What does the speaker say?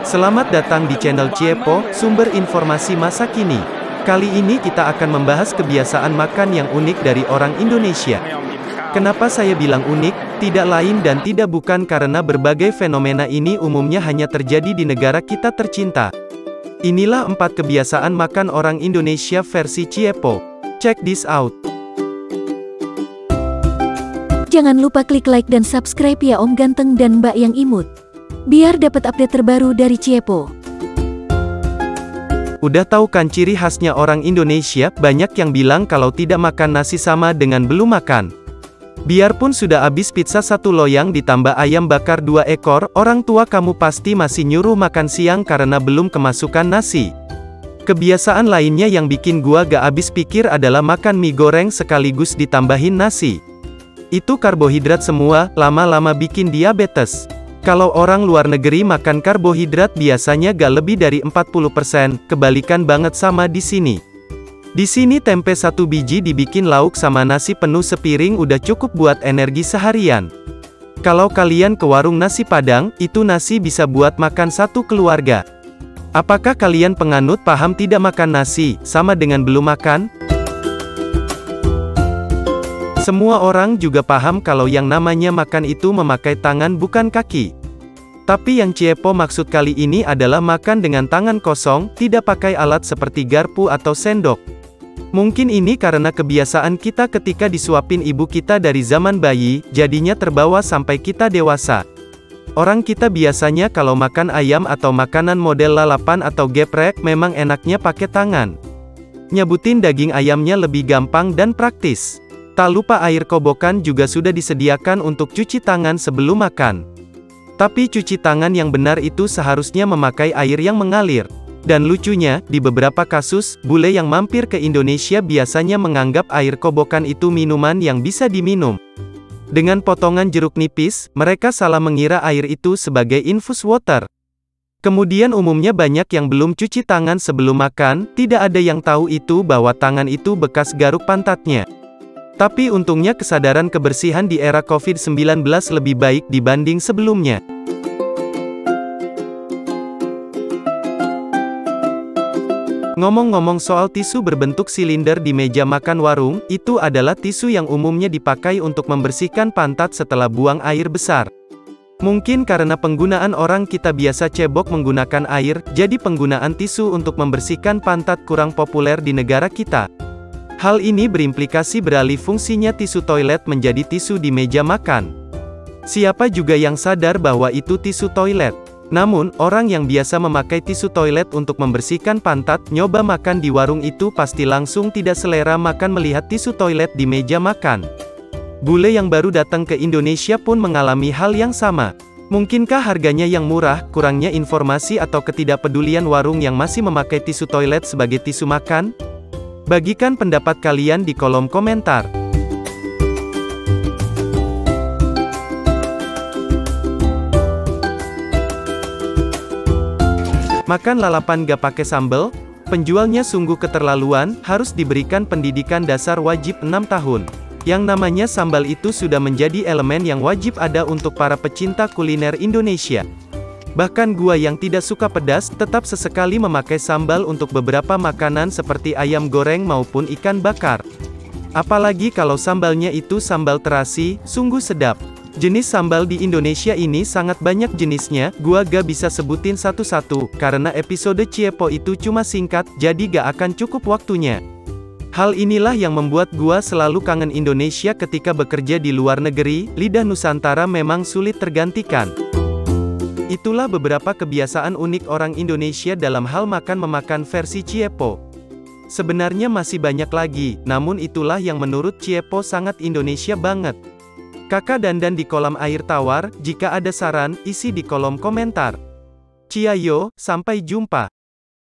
Selamat datang di channel Ciepo, sumber informasi masa kini. Kali ini kita akan membahas kebiasaan makan yang unik dari orang Indonesia. Kenapa saya bilang unik? Tidak lain dan tidak bukan karena berbagai fenomena ini umumnya hanya terjadi di negara kita tercinta. Inilah 4 kebiasaan makan orang Indonesia versi Ciepo. Check this out. Jangan lupa klik like dan subscribe ya Om Ganteng dan Mbak yang imut. Biar dapat update terbaru dari Ciepo. Udah tahu kan ciri khasnya orang Indonesia? Banyak yang bilang kalau tidak makan nasi sama dengan belum makan. Biarpun sudah habis pizza 1 loyang ditambah ayam bakar 2 ekor, orang tua kamu pasti masih nyuruh makan siang karena belum kemasukan nasi. Kebiasaan lainnya yang bikin gua gak habis pikir adalah makan mie goreng sekaligus ditambahin nasi. Itu karbohidrat semua, lama-lama bikin diabetes. Kalau orang luar negeri makan karbohidrat biasanya gak lebih dari 40%, kebalikan banget sama di sini. Di sini tempe 1 biji dibikin lauk sama nasi penuh sepiring udah cukup buat energi seharian. Kalau kalian ke warung nasi Padang, itu nasi bisa buat makan 1 keluarga. Apakah kalian penganut paham tidak makan nasi, sama dengan belum makan? Semua orang juga paham kalau yang namanya makan itu memakai tangan bukan kaki. Tapi yang Ciepo maksud kali ini adalah makan dengan tangan kosong, tidak pakai alat seperti garpu atau sendok. Mungkin ini karena kebiasaan kita ketika disuapin ibu kita dari zaman bayi, jadinya terbawa sampai kita dewasa. Orang kita biasanya kalau makan ayam atau makanan model lalapan atau geprek, memang enaknya pakai tangan. Nyebutin daging ayamnya lebih gampang dan praktis. Tak lupa air kobokan juga sudah disediakan untuk cuci tangan sebelum makan. Tapi cuci tangan yang benar itu seharusnya memakai air yang mengalir. Dan lucunya, di beberapa kasus, bule yang mampir ke Indonesia biasanya menganggap air kobokan itu minuman yang bisa diminum. Dengan potongan jeruk nipis, mereka salah mengira air itu sebagai infus water. Kemudian umumnya banyak yang belum cuci tangan sebelum makan, tidak ada yang tahu itu bahwa tangan itu bekas garuk pantatnya. Tapi untungnya kesadaran kebersihan di era COVID-19 lebih baik dibanding sebelumnya. Ngomong-ngomong soal tisu berbentuk silinder di meja makan warung, itu adalah tisu yang umumnya dipakai untuk membersihkan pantat setelah buang air besar. Mungkin karena penggunaan orang kita biasa cebok menggunakan air, jadi penggunaan tisu untuk membersihkan pantat kurang populer di negara kita. Hal ini berimplikasi beralih fungsinya tisu toilet menjadi tisu di meja makan. Siapa juga yang sadar bahwa itu tisu toilet? Namun, orang yang biasa memakai tisu toilet untuk membersihkan pantat, nyoba makan di warung itu pasti langsung tidak selera makan melihat tisu toilet di meja makan. Bule yang baru datang ke Indonesia pun mengalami hal yang sama. Mungkinkah harganya yang murah, kurangnya informasi atau ketidakpedulian warung yang masih memakai tisu toilet sebagai tisu makan? Bagikan pendapat kalian di kolom komentar. Makan lalapan gak pakai sambal? Penjualnya sungguh keterlaluan, harus diberikan pendidikan dasar wajib 6 tahun. Yang namanya sambal itu sudah menjadi elemen yang wajib ada untuk para pecinta kuliner Indonesia. Bahkan gua yang tidak suka pedas, tetap sesekali memakai sambal untuk beberapa makanan seperti ayam goreng maupun ikan bakar. Apalagi kalau sambalnya itu sambal terasi, sungguh sedap. Jenis sambal di Indonesia ini sangat banyak jenisnya, gua gak bisa sebutin satu-satu, karena episode Ciepo itu cuma singkat, jadi gak akan cukup waktunya. Hal inilah yang membuat gua selalu kangen Indonesia ketika bekerja di luar negeri, lidah Nusantara memang sulit tergantikan. Itulah beberapa kebiasaan unik orang Indonesia dalam hal makan-memakan versi Ciepo. Sebenarnya masih banyak lagi, namun itulah yang menurut Ciepo sangat Indonesia banget. Kakak dandan di kolam air tawar, jika ada saran, isi di kolom komentar. Ciao, sampai jumpa.